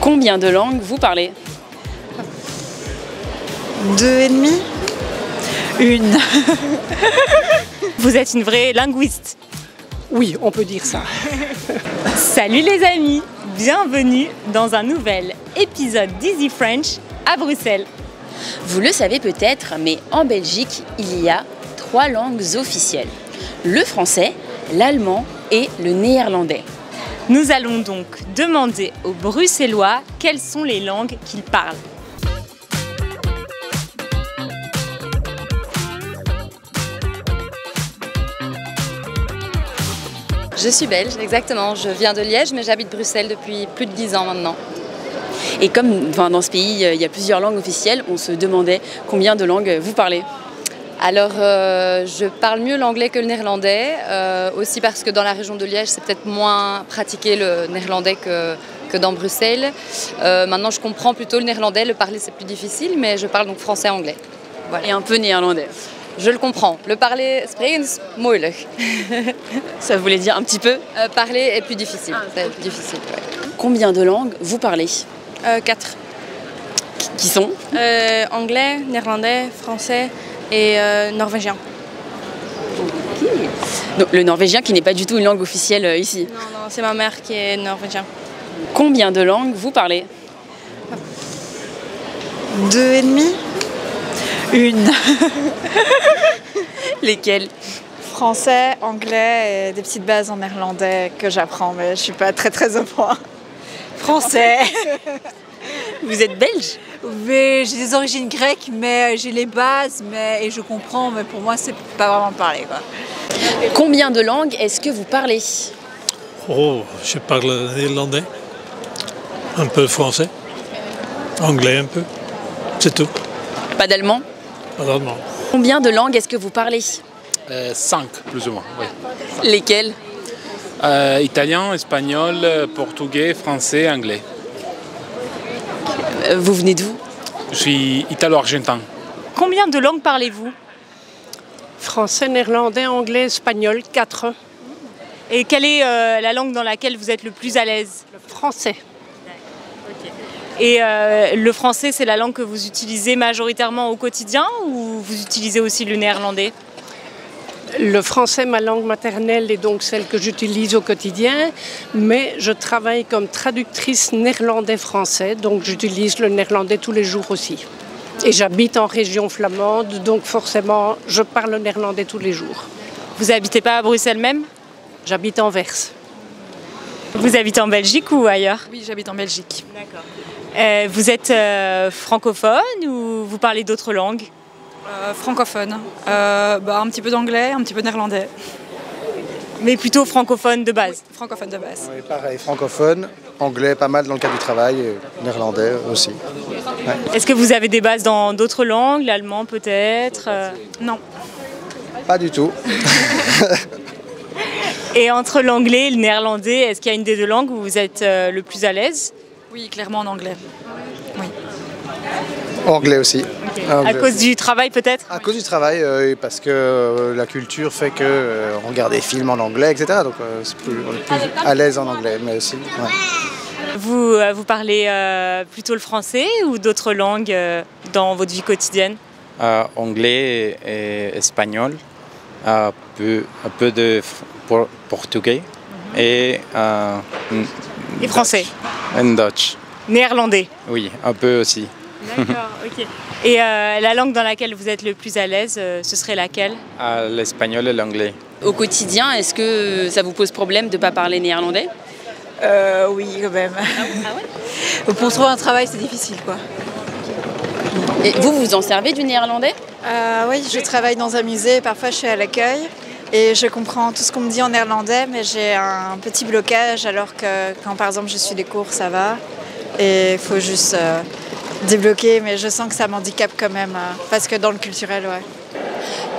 Combien de langues vous parlez? 2,5. Une. Vous êtes une vraie linguiste. Oui, on peut dire ça. Salut les amis, bienvenue dans un nouvel épisode d'Easy French à Bruxelles. Vous le savez peut-être, mais en Belgique, il y a 3 langues officielles. Le français, l'allemand et le néerlandais. Nous allons donc demander aux Bruxellois quelles sont les langues qu'ils parlent. Je suis belge, exactement. Je viens de Liège, mais j'habite Bruxelles depuis plus de 10 ans maintenant. Et comme dans ce pays, il y a plusieurs langues officielles, on se demandait combien de langues vous parlez? Alors, je parle mieux l'anglais que le néerlandais, aussi parce que dans la région de Liège, c'est peut-être moins pratiqué le néerlandais que dans Bruxelles. Maintenant, je comprends plutôt le néerlandais, le parler c'est plus difficile, mais je parle donc français-anglais. Voilà. Et un peu néerlandais. Je le comprends. Le parler, spreken is moeilijk. Ça voulait dire un petit peu? Parler est plus difficile. C'est plus difficile, ouais. Combien de langues vous parlez? 4. Qui sont? Anglais, néerlandais, français et norvégien. Okay. Donc, le norvégien qui n'est pas du tout une langue officielle ici. Non, c'est ma mère qui est norvégien. Combien de langues vous parlez? 2,5. Une. Lesquelles? Français, anglais et des petites bases en néerlandais que j'apprends, mais je suis pas très au point. Français. Vous êtes belge? Oui, j'ai des origines grecques, mais j'ai les bases et je comprends, mais pour moi, c'est pas vraiment parler, quoi. Combien de langues est-ce que vous parlez? Oh, je parle néerlandais, un peu français, anglais un peu, c'est tout. Pas d'allemand? Pas d'allemand. Combien de langues est-ce que vous parlez? 5 plus ou moins, oui. Lesquelles? Italien, espagnol, portugais, français, anglais. Vous venez d'où? Je suis italo-argentin. Combien de langues parlez-vous? Français, néerlandais, anglais, espagnol, 4. Et quelle est la langue dans laquelle vous êtes le plus à l'aise? Le français. Et le français, c'est la langue que vous utilisez majoritairement au quotidien ou vous utilisez aussi le néerlandais? Le français, ma langue maternelle, est donc celle que j'utilise au quotidien, mais je travaille comme traductrice néerlandais-français, donc j'utilise le néerlandais tous les jours aussi. Et j'habite en région flamande, donc forcément, je parle le néerlandais tous les jours. Vous habitez pas à Bruxelles même? J'habite à Anvers. Vous habitez en Belgique ou ailleurs? Oui, j'habite en Belgique. D'accord. Vous êtes francophone ou vous parlez d'autres langues? Francophone. Un petit peu d'anglais, un petit peu de néerlandais. Mais plutôt francophone de base? Oui, francophone de base. Oui, pareil, francophone, anglais pas mal dans le cadre du travail, et néerlandais aussi. Ouais. Est-ce que vous avez des bases dans d'autres langues, l'allemand peut-être? Non. Pas du tout. Et entre l'anglais et le néerlandais, est-ce qu'il y a une des deux langues où vous êtes le plus à l'aise? Oui, clairement en anglais. Oui. Anglais aussi. Okay. Anglais à cause aussi. du travail peut-être? À cause du travail, parce que la culture fait qu'on regarde des films en anglais, etc. Donc on est plus à l'aise en anglais, mais aussi. Ouais. Vous parlez plutôt le français ou d'autres langues dans votre vie quotidienne? Anglais et espagnol, un peu de portugais et français. Et Dutch. Néerlandais. Oui, un peu aussi. D'accord, ok. Et la langue dans laquelle vous êtes le plus à l'aise, ce serait laquelle? L'espagnol et l'anglais. Au quotidien, est-ce que ça vous pose problème de ne pas parler néerlandais? Oui, quand même. Ah ouais? Pour trouver un travail, c'est difficile, quoi. Et vous vous en servez du néerlandais? Oui, je travaille dans un musée, parfois je suis à l'accueil et je comprends tout ce qu'on me dit en néerlandais, mais j'ai un petit blocage alors que quand par exemple je suis des cours, ça va. Et il faut juste débloquer, mais je sens que ça m'handicape quand même, parce que dans le culturel, ouais.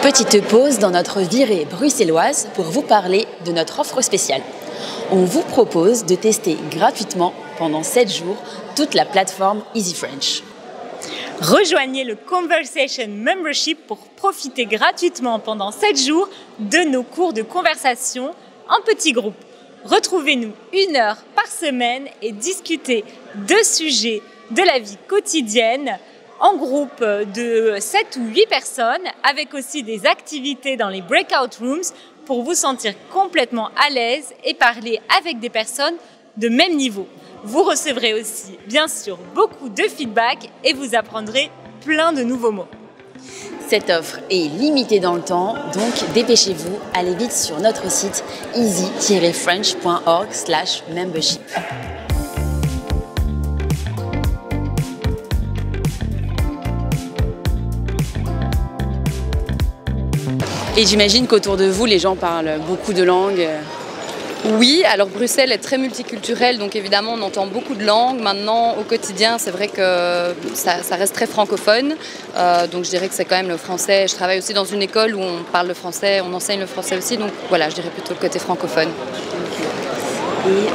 Petite pause dans notre virée bruxelloise pour vous parler de notre offre spéciale. On vous propose de tester gratuitement pendant 7 jours toute la plateforme Easy French. Rejoignez le Conversation Membership pour profiter gratuitement pendant 7 jours de nos cours de conversation en petits groupes. Retrouvez-nous 1 heure par semaine et discutez de sujets de la vie quotidienne en groupe de 7 ou 8 personnes, avec aussi des activités dans les breakout rooms pour vous sentir complètement à l'aise et parler avec des personnes de même niveau. Vous recevrez aussi, bien sûr, beaucoup de feedback et vous apprendrez plein de nouveaux mots. Cette offre est limitée dans le temps, donc dépêchez-vous, allez vite sur notre site easy-french.org/membership. Et j'imagine qu'autour de vous, les gens parlent beaucoup de langues. Oui, alors Bruxelles est très multiculturelle, donc évidemment on entend beaucoup de langues. Maintenant, au quotidien, c'est vrai que ça reste très francophone. Donc je dirais que c'est quand même le français. Je travaille aussi dans une école où on parle le français, on enseigne le français aussi. Donc voilà, je dirais plutôt le côté francophone. Et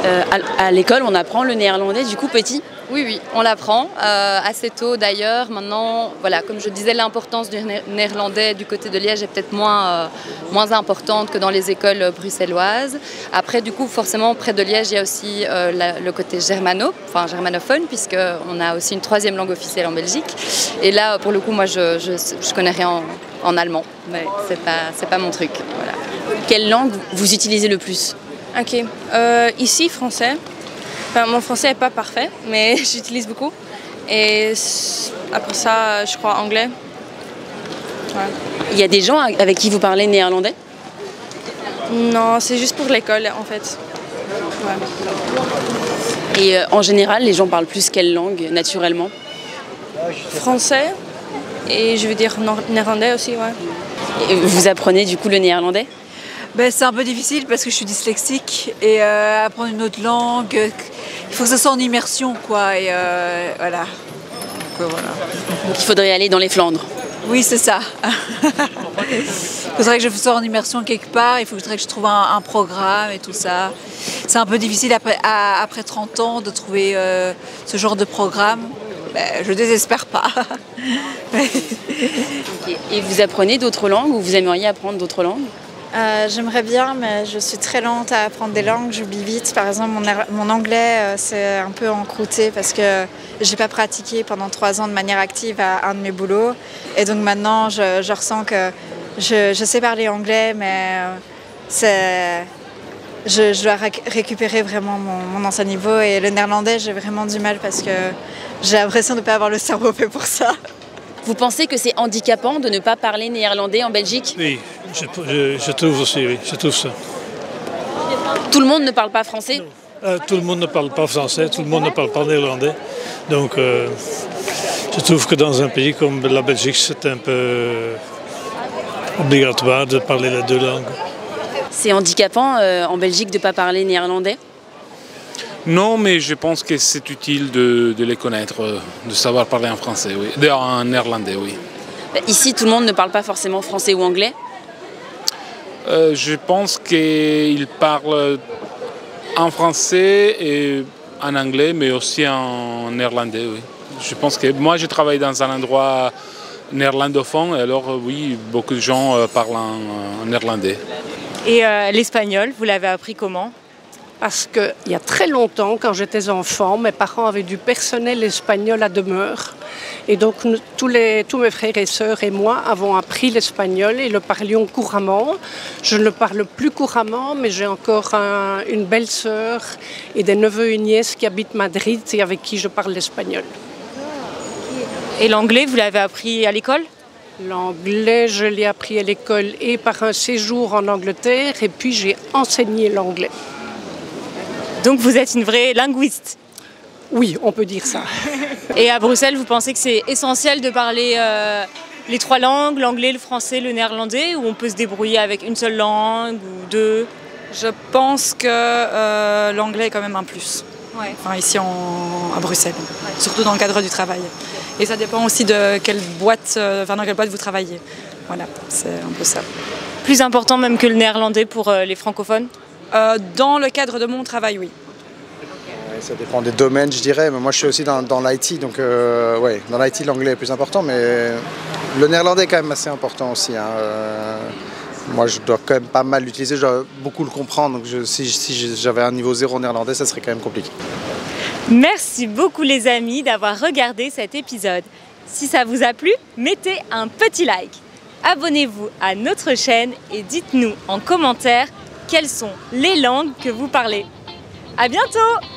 à l'école, on apprend le néerlandais du coup petit ? Oui, on l'apprend assez tôt d'ailleurs. Maintenant, voilà, comme je disais, l'importance du néerlandais du côté de Liège est peut-être moins importante que dans les écoles bruxelloises. Après, du coup, forcément, près de Liège, il y a aussi le côté germanophone, puisqu'on a aussi une 3e langue officielle en Belgique. Et là, pour le coup, moi, je connais rien en allemand, mais c'est pas mon truc. Voilà. Quelle langue vous utilisez le plus ? Ok, ici, français. Enfin, mon français n'est pas parfait, mais j'utilise beaucoup. Et après ça, je crois anglais. Ouais. Il y a des gens avec qui vous parlez néerlandais ? Non, c'est juste pour l'école en fait. Ouais. Et en général, les gens parlent plus quelle langue naturellement ? Français et je veux dire néerlandais aussi, ouais. Et vous apprenez du coup le néerlandais ? C'est un peu difficile parce que je suis dyslexique et apprendre une autre langue, il faut que ça soit en immersion quoi. Et voilà. Donc, voilà. Donc il faudrait aller dans les Flandres. Oui, c'est ça. Il faudrait que je sois en immersion quelque part, il faudrait que je trouve un programme et tout ça. C'est un peu difficile après 30 ans de trouver ce genre de programme. Je désespère pas. Okay. Et vous apprenez d'autres langues ou vous aimeriez apprendre d'autres langues ? J'aimerais bien, mais je suis très lente à apprendre des langues, j'oublie vite. Par exemple, mon anglais, c'est un peu encrouté parce que j'ai pas pratiqué pendant 3 ans de manière active à un de mes boulots. Et donc maintenant, je ressens que je sais parler anglais, mais je dois récupérer vraiment mon ancien niveau. Et le néerlandais, j'ai vraiment du mal parce que j'ai l'impression de ne pas avoir le cerveau fait pour ça. Vous pensez que c'est handicapant de ne pas parler néerlandais en Belgique ? Oui, je trouve aussi, oui, je trouve ça. Tout le monde ne parle pas français ? Tout le monde ne parle pas français, tout le monde ne parle pas néerlandais. Donc je trouve que dans un pays comme la Belgique, c'est un peu obligatoire de parler les 2 langues. C'est handicapant en Belgique de ne pas parler néerlandais ? Non, mais je pense que c'est utile de les connaître, de savoir parler en français, oui. En néerlandais, oui. Ici, tout le monde ne parle pas forcément français ou anglais ? Je pense qu'ils parlent en français et en anglais, mais aussi en néerlandais, oui. Je pense que moi, je travaille dans un endroit néerlandophone, et alors oui, beaucoup de gens parlent en néerlandais. Et l'espagnol, vous l'avez appris comment ? Parce qu'il y a très longtemps, quand j'étais enfant, mes parents avaient du personnel espagnol à demeure. Et donc tous mes frères et sœurs et moi avons appris l'espagnol et le parlions couramment. Je ne le parle plus couramment, mais j'ai encore une belle-sœur et des neveux et nièces qui habitent Madrid et avec qui je parle l'espagnol. Et l'anglais, vous l'avez appris à l'école ? L'anglais, je l'ai appris à l'école et par un séjour en Angleterre, et puis j'ai enseigné l'anglais. Donc vous êtes une vraie linguiste ? Oui, on peut dire ça. Et à Bruxelles, vous pensez que c'est essentiel de parler les 3 langues, l'anglais, le français, le néerlandais, ou on peut se débrouiller avec une seule langue ou 2 ? Je pense que l'anglais est quand même un plus. Ouais. Enfin, ici à Bruxelles, surtout dans le cadre du travail. Et ça dépend aussi de dans quelle boîte vous travaillez. Voilà, c'est un peu ça. Plus important même que le néerlandais pour les francophones ? Dans le cadre de mon travail, oui. Ça dépend des domaines, je dirais. Mais moi, je suis aussi dans l'IT, donc dans l'IT, l'anglais est plus important, mais le néerlandais est quand même assez important aussi. moi, je dois quand même pas mal l'utiliser, je dois beaucoup le comprendre. Donc si j'avais un niveau 0 en néerlandais, ça serait quand même compliqué. Merci beaucoup les amis d'avoir regardé cet épisode. Si ça vous a plu, mettez un petit like. Abonnez-vous à notre chaîne et dites-nous en commentaire quelles sont les langues que vous parlez. À bientôt!